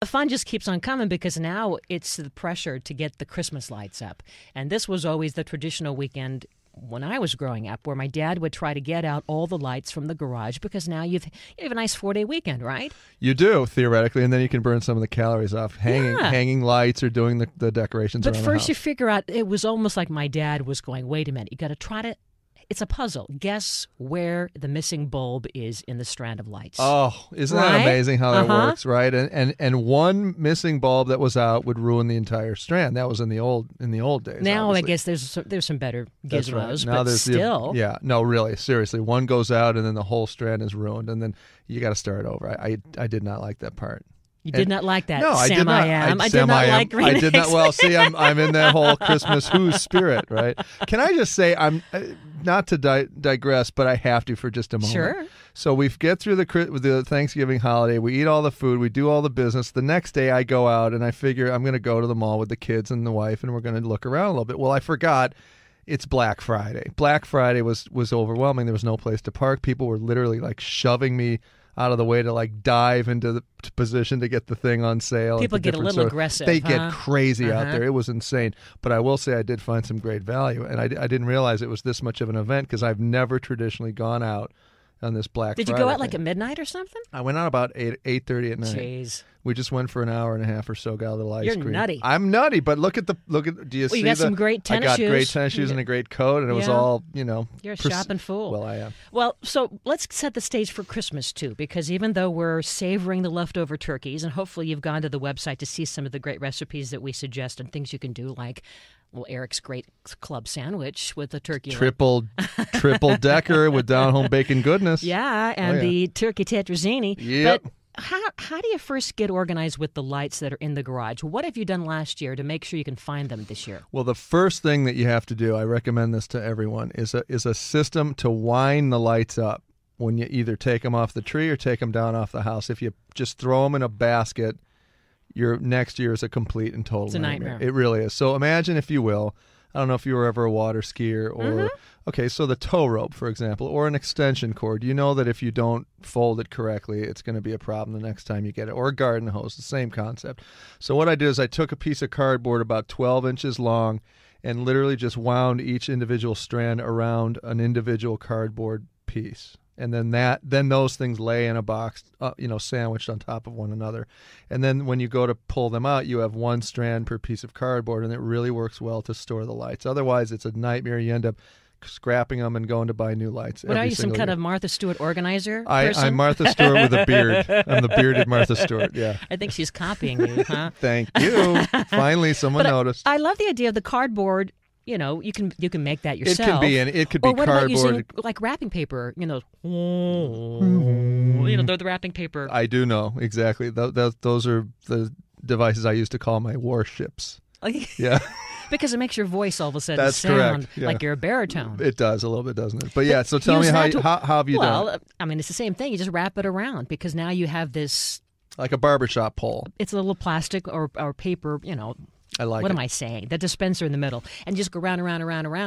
the fun just keeps on coming because now it's the pressure to get the Christmas lights up. And this was always the traditional weekend when I was growing up, where my dad would try to get out all the lights from the garage because now you have a nice 4-day weekend, right? You do, theoretically, and then you can burn some of the calories off hanging lights or doing the decorations around the house. But first you figure out, it was almost like my dad was going, wait a minute, you got to try to, it's a puzzle. Guess where the missing bulb is in the strand of lights. Oh, isn't that amazing how that works, right? And one missing bulb that was out would ruin the entire strand. That was in the old days. Now obviously. I guess there's some better gizmos, Now but still. no, really, seriously. One goes out and then the whole strand is ruined, and then you got to start over. I did not like that part. You did not like that, no, Sam I did not. I did not like green I did not. eggs. Well, see, I'm in that whole Christmas Who spirit, right? Can I just say, I'm not to digress, but I have to for just a moment. Sure. So we get through the Thanksgiving holiday. We eat all the food. We do all the business. The next day, I go out and I figure I'm going to go to the mall with the kids and the wife, and we're going to look around a little bit. Well, I forgot. It's Black Friday. Black Friday was overwhelming. There was no place to park. People were literally like shoving me out of the way to like dive into the position to get the thing on sale. People get a little aggressive. They get crazy out there. It was insane. But I will say I did find some great value, and I didn't realize it was this much of an event because I've never traditionally gone out on this Black Friday. Did you go out like at midnight or something? I went out about 8:30 at night. Jeez. We just went for an hour and a half or so, got a little ice cream. You're nutty. I'm nutty, but look at do you see you got some great tennis shoes. I got great tennis shoes and a great coat, and it was all, You're a shopping fool. Well, I am. Well, so let's set the stage for Christmas, too, because even though we're savoring the leftover turkeys, and hopefully you've gone to the website to see some of the great recipes that we suggest and things you can do, like, well, Eric's great club sandwich with the turkey. Triple decker with down-home bacon goodness. Yeah, and the turkey tetrazzini. Yep. But how do you first get organized with the lights that are in the garage? What have you done last year to make sure you can find them this year? Well, the first thing that you have to do, I recommend this to everyone, is a system to wind the lights up when you either take them off the tree or take them down off the house. If you just throw them in a basket, your next year is a complete and total nightmare. It really is. So imagine, if you will, I don't know if you were ever a water skier or, okay, so the tow rope, for example, or an extension cord. You know that if you don't fold it correctly, it's going to be a problem the next time you get it. Or a garden hose, the same concept. So what I did is I took a piece of cardboard about 12 inches long and literally just wound each individual strand around an individual cardboard piece. And then those things lay in a box, sandwiched on top of one another. And then when you go to pull them out, you have one strand per piece of cardboard, and it really works well to store the lights. Otherwise, it's a nightmare. You end up scrapping them and going to buy new lights. What are you, some kind of Martha Stewart organizer person? I'm Martha Stewart with a beard. I'm the bearded Martha Stewart, yeah. I think she's copying you, huh? Thank you. Finally, someone noticed. I love the idea of the cardboard. You can make that yourself. It could be or what cardboard. About using like wrapping paper? The wrapping paper. I do know exactly. Those are the devices I used to call my warships. Yeah. Because it makes your voice all of a sudden That's sound correct. Yeah. like you're a baritone. It does a little bit, doesn't it? But yeah, so tell me how have you done it? Well, I mean, it's the same thing. You just wrap it around because now you have this. Like a barbershop pole. It's a little plastic or paper, I like what it. am I saying? The dispenser in the middle. And just go round,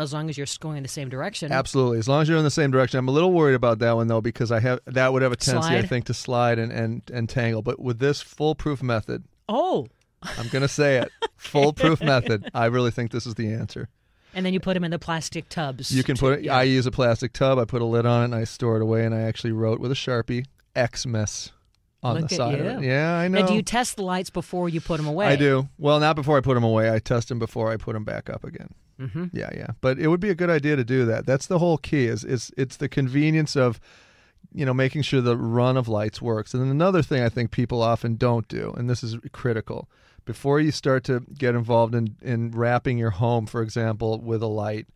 as long as you're going in the same direction. Absolutely. As long as you're in the same direction. I'm a little worried about that one, though, because that would have a tendency, Slide? I think, to slide and tangle. But with this foolproof method, Oh. I'm going to say it, foolproof method, I really think this is the answer. And then you put them in the plastic tubs. You can put it, I use a plastic tub, I put a lid on it, and I store it away, and I actually wrote with a Sharpie, Xmas. On Look the at side you. of it. Yeah, I know. And do you test the lights before you put them away? I do. Well, not before I put them away. I test them before I put them back up again. Mm-hmm. Yeah. But it would be a good idea to do that. That's the whole key. It's the convenience of, making sure the run of lights works. And then another thing I think people often don't do, and this is critical, before you start to get involved in wrapping your home, for example, with a light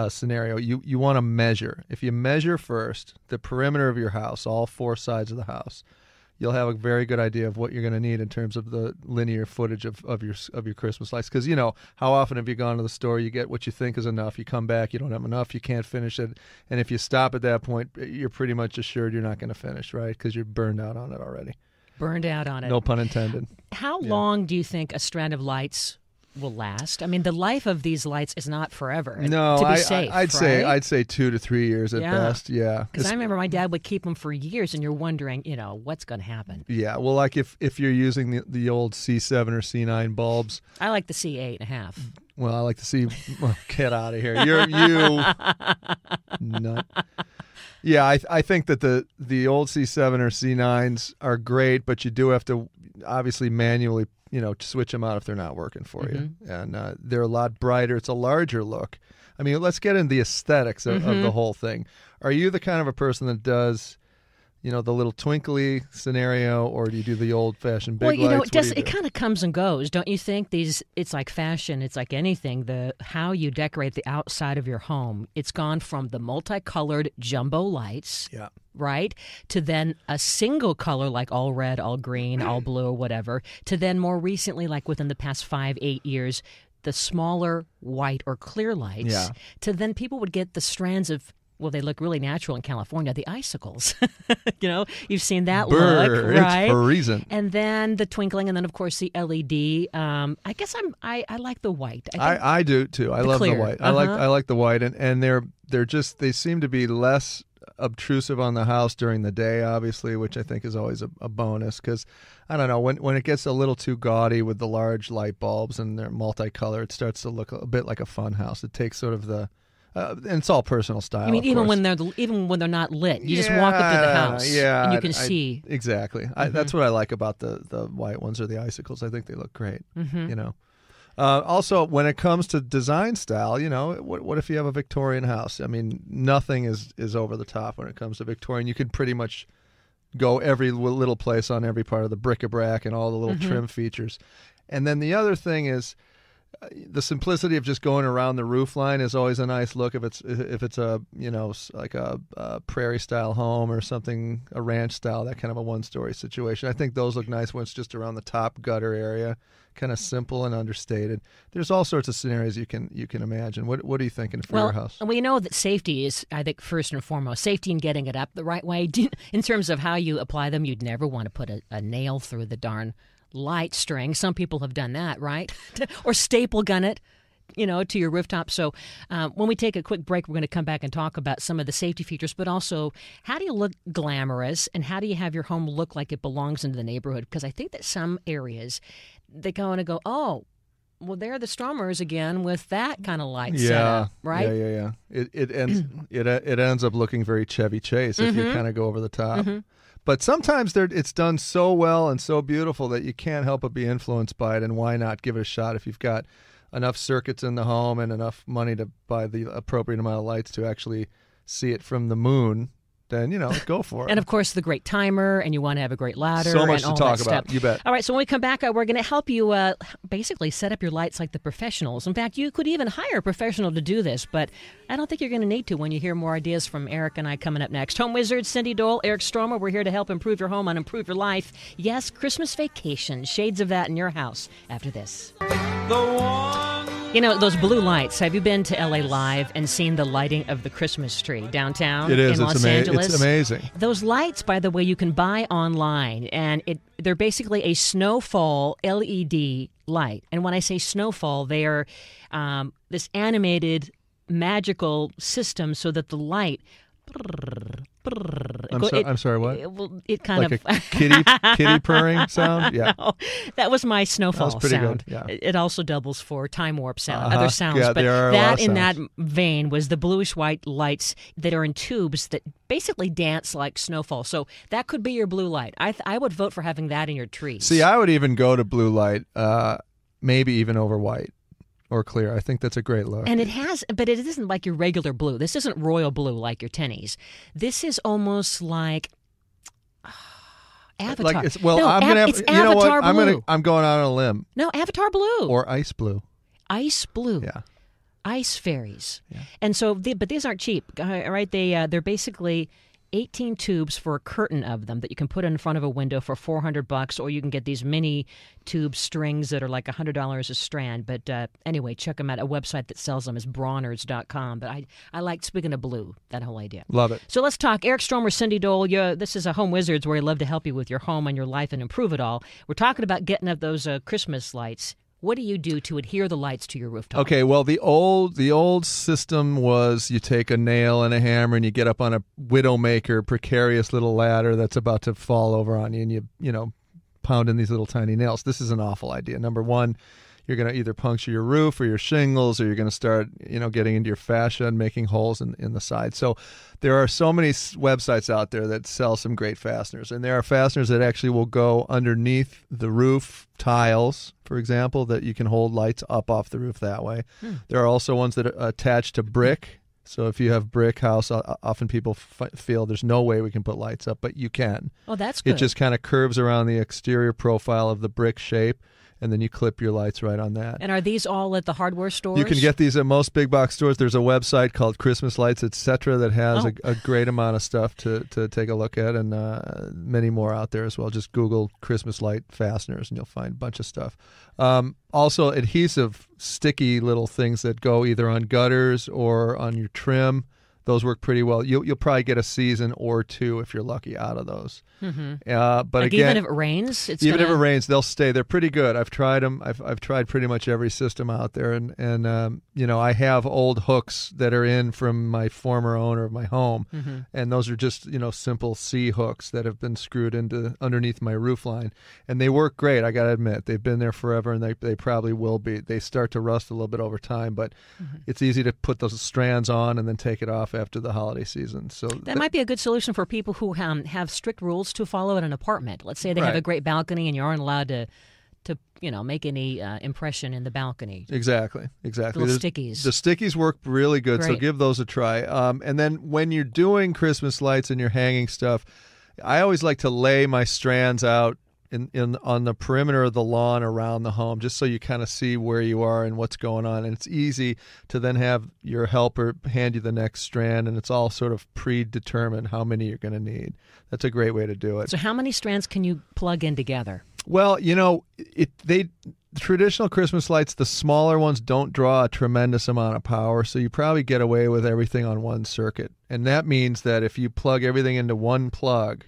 scenario, you want to measure. If you measure first the perimeter of your house, all four sides of the house, you'll have a very good idea of what you're going to need in terms of the linear footage of your Christmas lights. Because, how often have you gone to the store, you get what you think is enough, you come back, you don't have enough, you can't finish it, and if you stop at that point, you're pretty much assured you're not going to finish, right? Because you're burned out on it already. Burned out on it. No pun intended. How long do you think a strand of lights will last. I mean, the life of these lights is not forever. No, to be safe, I'd say 2 to 3 years at best. Yeah, because I remember my dad would keep them for years, and you're wondering, what's going to happen. Yeah, well, like if you're using the old C7 or C9 bulbs, I like the C8.5. Well, I like to see. Well, get out of here! You nut. Yeah, I think that the old C7 or C9s are great, but you do have to obviously manually switch them out if they're not working for you. And they're a lot brighter. It's a larger look. I mean, let's get into the aesthetics of the whole thing. Are you the kind of a person that does, the little twinkly scenario, or do you do the old-fashioned big lights? It kind of comes and goes, don't you think? It's like fashion. It's like anything. How you decorate the outside of your home. It's gone from the multicolored jumbo lights, right, to then a single color like all red, all green, all blue, or whatever, to then more recently, like within the past 5-8 years, the smaller white or clear lights, to then people would get the strands of, well, they look really natural in California, the icicles. You've seen that look, right? It's for a reason. And then the twinkling, and then, of course, the LED. I guess I like the white. I do, too. I love the white. I like the white, and they seem to be less obtrusive on the house during the day, obviously, which I think is always a bonus, because, I don't know, when it gets a little too gaudy with the large light bulbs and they're multicolored, it starts to look a bit like a fun house. It takes sort of the... and it's all personal style. You mean even when they're not lit, you just walk up to the house, and you can see exactly. That's what I like about the white ones or the icicles. I think they look great. Also, when it comes to design style, what if you have a Victorian house? I mean, nothing is over the top when it comes to Victorian. You can pretty much go every little place on every part of the bric-a-brac and all the little trim features. And then the other thing is, the simplicity of just going around the roof line is always a nice look. If it's a like a prairie style home or something, a ranch style, that kind of a 1-story situation. I think those look nice when it's just around the top gutter area, kind of simple and understated. There's all sorts of scenarios you can imagine. What are you thinking for your house? We know that safety is, I think, first and foremost. Safety in getting it up the right way. In terms of how you apply them, you'd never want to put a nail through the darn light string. Some people have done that, right? Or staple gun it, to your rooftop. So when we take a quick break, we're going to come back and talk about some of the safety features, but also how do you look glamorous and how do you have your home look like it belongs into the neighborhood? Because I think that some areas, they go and go, oh, well, they're the Stromers again with that kind of light setup, right? Yeah. It ends up looking very Chevy Chase if you kind of go over the top. But sometimes it's done so well and so beautiful that you can't help but be influenced by it, and why not give it a shot if you've got enough circuits in the home and enough money to buy the appropriate amount of lights to actually see it from the moon. Then, go for it. And, of course, the great timer, and you want to have a great ladder. So much and all to talk that about. Stuff. You bet. All right, so when we come back, we're going to help you basically set up your lights like the professionals. In fact, you could even hire a professional to do this, but I don't think you're going to need to when you hear more ideas from Eric and I coming up next. Home Wizards, Cindy Dole, Eric Stromer, we're here to help improve your home and improve your life. Yes, Christmas vacation, shades of that in your house after this. Those blue lights. Have you been to LA Live and seen the lighting of the Christmas tree downtown in Los Angeles? It's amazing. Those lights, by the way, you can buy online, and they're basically a snowfall LED light. And when I say snowfall, they are this animated, magical system so that the light... I'm sorry, what? It kind like of a kitty purring sound. Yeah, no, that was my snowfall pretty sound. Good. Yeah. It also doubles for time warp sound, other sounds. Yeah, but there are that in sounds. that vein was the bluish white lights that are in tubes that basically dance like snowfall. So that could be your blue light. I would vote for having that in your trees. See, I would even go to blue light, maybe even over white. Or clear. I think that's a great look. And but it isn't like your regular blue. This isn't royal blue like your tennies. This is almost like Avatar. It's Avatar blue. I'm going out on a limb. No, Avatar blue. Or ice blue. Ice blue. Yeah. Ice fairies. Yeah. And so, but these aren't cheap, right? They're basically 18 tubes for a curtain of them that you can put in front of a window for $400, or you can get these mini tube strings that are like $100 a strand. But anyway, check them out. A website that sells them is Bronner's.com. But I like, speaking of blue, that whole idea. Love it. So let's talk. Eric Stromer, Cindy Dole. This is a Home Wizards where we love to help you with your home and your life and improve it all. We're talking about getting up those Christmas lights What do you do to adhere the lights to your rooftop? Okay, well, the old system was you take a nail and a hammer and you get up on a Widowmaker precarious little ladder that's about to fall over on you, and you pound in these little tiny nails. This is an awful idea. Number one, you're going to either puncture your roof or your shingles, or you're going to start, getting into your fascia and making holes in the side. So there are so many websites out there that sell some great fasteners. And there are fasteners that actually will go underneath the roof tiles, for example, that you can hold lights up off the roof that way. There are also ones that are attached to brick. So if you have brick house, often people feel there's no way we can put lights up, but you can. Oh, that's good. It just kind of curves around the exterior profile of the brick shape, and then you clip your lights right on that. And are these all at the hardware stores? You can get these at most big box stores. There's a website called Christmas Lights, etc., that has a great amount of stuff to take a look at, and many more out there as well. Just Google Christmas light fasteners, and you'll find a bunch of stuff. Also, adhesive, sticky little things that go either on gutters or on your trim. Those work pretty well. You'll probably get a season or two if you're lucky out of those. Mm-hmm. But like again, even if it rains, if it rains, they'll stay. They're pretty good. I've tried them. I've tried pretty much every system out there, and I have old hooks that are in from my former owner of my home, and those are just simple C hooks that have been screwed into underneath my roof line, and they work great. I got to admit, they've been there forever, and they probably will be. They start to rust a little bit over time, but it's easy to put those strands on and then take it off after the holiday season. So that might be a good solution for people who have strict rules to follow in an apartment. Let's say they have a great balcony and you aren't allowed to make any impression in the balcony. Exactly. Little stickies. The stickies work really good, so give those a try. And then when you're doing Christmas lights and you're hanging stuff, I always like to lay my strands out on the perimeter of the lawn around the home, just so you kind of see where you are and what's going on. And it's easy to then have your helper hand you the next strand, and it's all sort of predetermined how many you're going to need. That's a great way to do it. So how many strands can you plug in together? Well, traditional Christmas lights, the smaller ones don't draw a tremendous amount of power, so you probably get away with everything on one circuit. And that means that if you plug everything into one plug,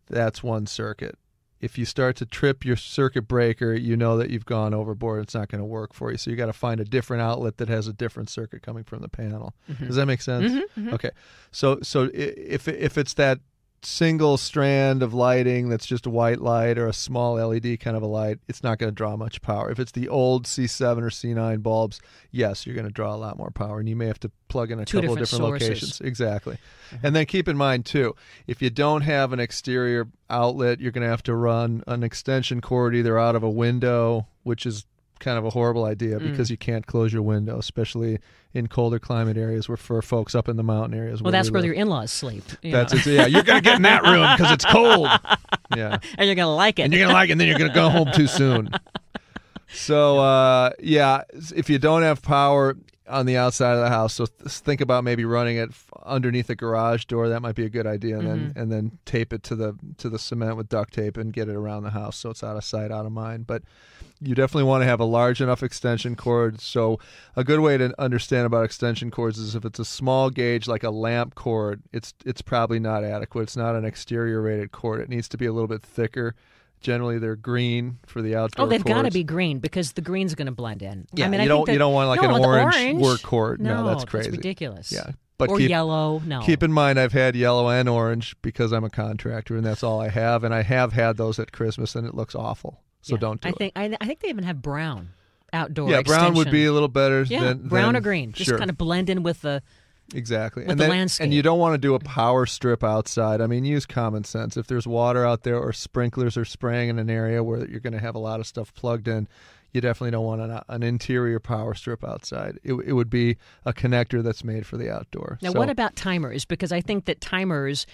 that's one circuit. If you start to trip your circuit breaker, you know that you've gone overboard. It's not going to work for you. So you got to find a different outlet that has a different circuit coming from the panel. Does that make sense? Okay. So if it's that single strand of lighting that's just a white light or a small LED kind of a light, it's not going to draw much power. If it's the old C7 or C9 bulbs, yes, you're going to draw a lot more power, and you may have to plug in a couple of different locations. Exactly. And then keep in mind, too, if you don't have an exterior outlet, you're going to have to run an extension cord either out of a window, which is kind of a horrible idea because you can't close your window, especially in colder climate areas for folks up in the mountain areas. Well, that's where your in-laws sleep. That's it. Yeah, you're going to get in that room because it's cold. Yeah. And you're going to like it. And you're going to like it, and then you're going to go home too soon. So, if you don't have power on the outside of the house, so think about maybe running it underneath a garage door. That might be a good idea, and then tape it to the cement with duct tape and get it around the house so it's out of sight, out of mind. But you definitely want to have a large enough extension cord. So a good way to understand about extension cords is if it's a small gauge like a lamp cord, it's probably not adequate. It's not an exterior rated cord. It needs to be a little bit thicker. Generally, they're green for the outdoor. Oh, they've got to be green because the green's going to blend in. Yeah, you don't want like an orange work cord. No, that's crazy. That's ridiculous. Yeah, or yellow. No. Keep in mind, I've had yellow and orange because I'm a contractor, and that's all I have. And I have had those at Christmas, and it looks awful. So don't do it. I think they even have brown outdoor. Yeah, extension. brown would be a little better. Yeah, brown or green, just kind of blend in with the. Exactly. With the landscape. And you don't want to do a power strip outside. I mean, use common sense. If there's water out there or sprinklers are spraying in an area where you're going to have a lot of stuff plugged in, you definitely don't want an interior power strip outside. It would be a connector that's made for the outdoor. Now, what about timers? Because I think that timers,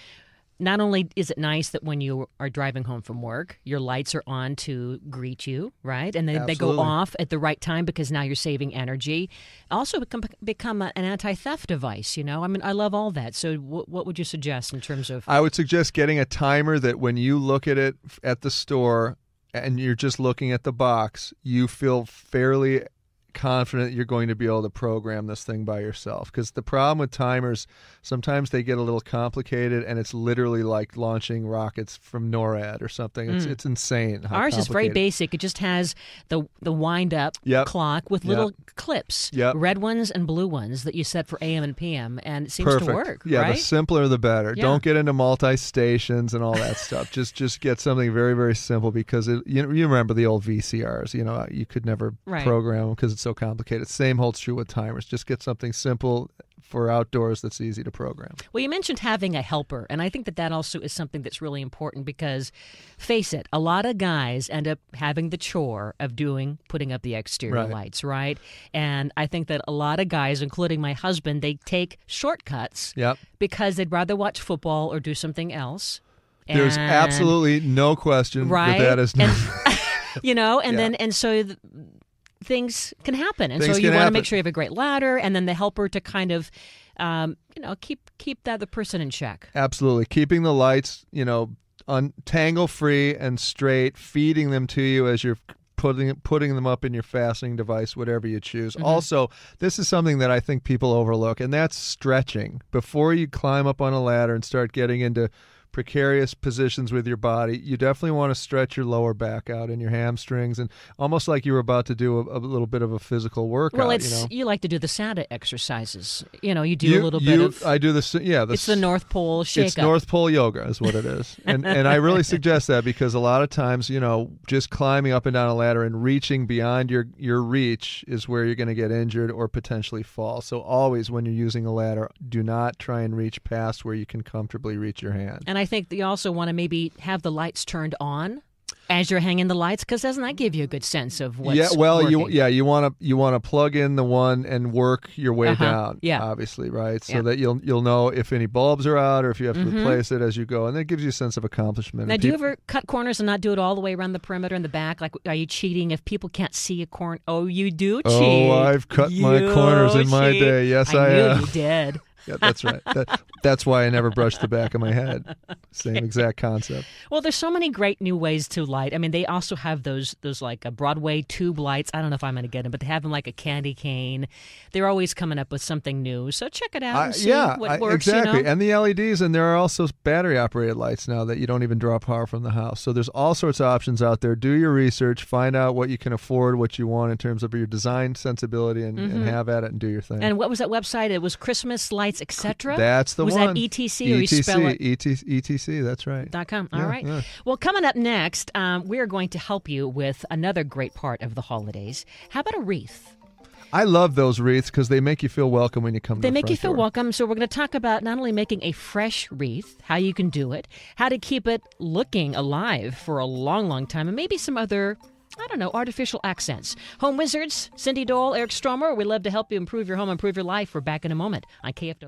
not only is it nice that when you are driving home from work, your lights are on to greet you, right? And they go off at the right time because now you're saving energy. Also, it can become an anti-theft device, I mean, I love all that. So what would you suggest in terms of... I would suggest getting a timer that when you look at it at the store and you're just looking at the box, you feel fairly confident you're going to be able to program this thing by yourself. Because the problem with timers, sometimes they get a little complicated, and it's literally like launching rockets from NORAD or something. It's insane how Ours is very complicated. basic. It just has the wind-up Yep. clock with little clips, Yep. red ones and blue ones that you set for AM and PM, and it seems Perfect. to work, Yeah, right? the simpler the better. Yeah. Don't get into multi-stations and all that stuff. Just get something very, very simple, because you remember the old VCRs. You could never Right. program them because it's so complicated. Same holds true with timers. Just get something simple for outdoors that's easy to program. Well, you mentioned having a helper, and I think that also is something that's really important because, face it, a lot of guys end up having the chore of putting up the exterior Right. lights, right? And I think that a lot of guys, including my husband, they take shortcuts Yep. because they'd rather watch football or do something else. There's And- absolutely no question right? that is And, Yeah. so things can happen, and Things so you can want to happen. make sure you have a great ladder, and then the helper to kind of, keep the other person in check. Absolutely. Keeping the lights, tangle free and straight, feeding them to you as you're putting them up in your fastening device, whatever you choose. Mm-hmm. Also, this is something that I think people overlook, and that's stretching. Before you climb up on a ladder and start getting into precarious positions with your body, you definitely want to stretch your lower back out and your hamstrings, and almost like you were about to do a little bit of a physical workout. Well, you like to do the Santa exercises. You do a little bit of. I do this. Yeah, It's the North Pole shake It's up. North Pole yoga is what it is. And I really suggest that, because a lot of times, just climbing up and down a ladder and reaching beyond your reach is where you're going to get injured or potentially fall. So always, when you're using a ladder, do not try and reach past where you can comfortably reach your hand. And I think that you also want to maybe have the lights turned on as you're hanging the lights, because doesn't that give you a good sense of what's working? you want to plug in the one and work your way down. Yeah. Obviously, right? So Yeah. that you'll know if any bulbs are out or if you have to replace it as you go, and that gives you a sense of accomplishment. Now, And do you ever cut corners and not do it all the way around the perimeter in the back? Like, are you cheating if people can't see a corner? Oh, you do cheat. Oh, I've cut my corners in my cheat. day. Yes, I knew have. you did. Yeah, that's right. That's why I never brushed the back of my head. Same exact concept. Well, there's so many great new ways to light. I mean, they also have those like a Broadway tube lights. I don't know if I'm going to get them, but they have them like a candy cane. They're always coming up with something new. So check it out and see what works. Exactly. And the LEDs, and there are also battery-operated lights now that you don't even draw power from the house. So there's all sorts of options out there. Do your research. Find out what you can afford, what you want in terms of your design sensibility, and have at it and do your thing. And what was that website? It was Christmas Lights, etc. That's the was one. Was that ETC or you spell it? ETC, that's right. .com. All Yeah, right. yeah. Well, coming up next, we are going to help you with another great part of the holidays. How about a wreath? I love those wreaths because they make you feel welcome when you come to They the make you front feel door. welcome. So we're going to talk about not only making a fresh wreath, how you can do it, how to keep it looking alive for a long, long time, and maybe some other, artificial accents. Home Wizards, Cindy Dole, Eric Stromer, we love to help you improve your home, improve your life. We're back in a moment on KFW.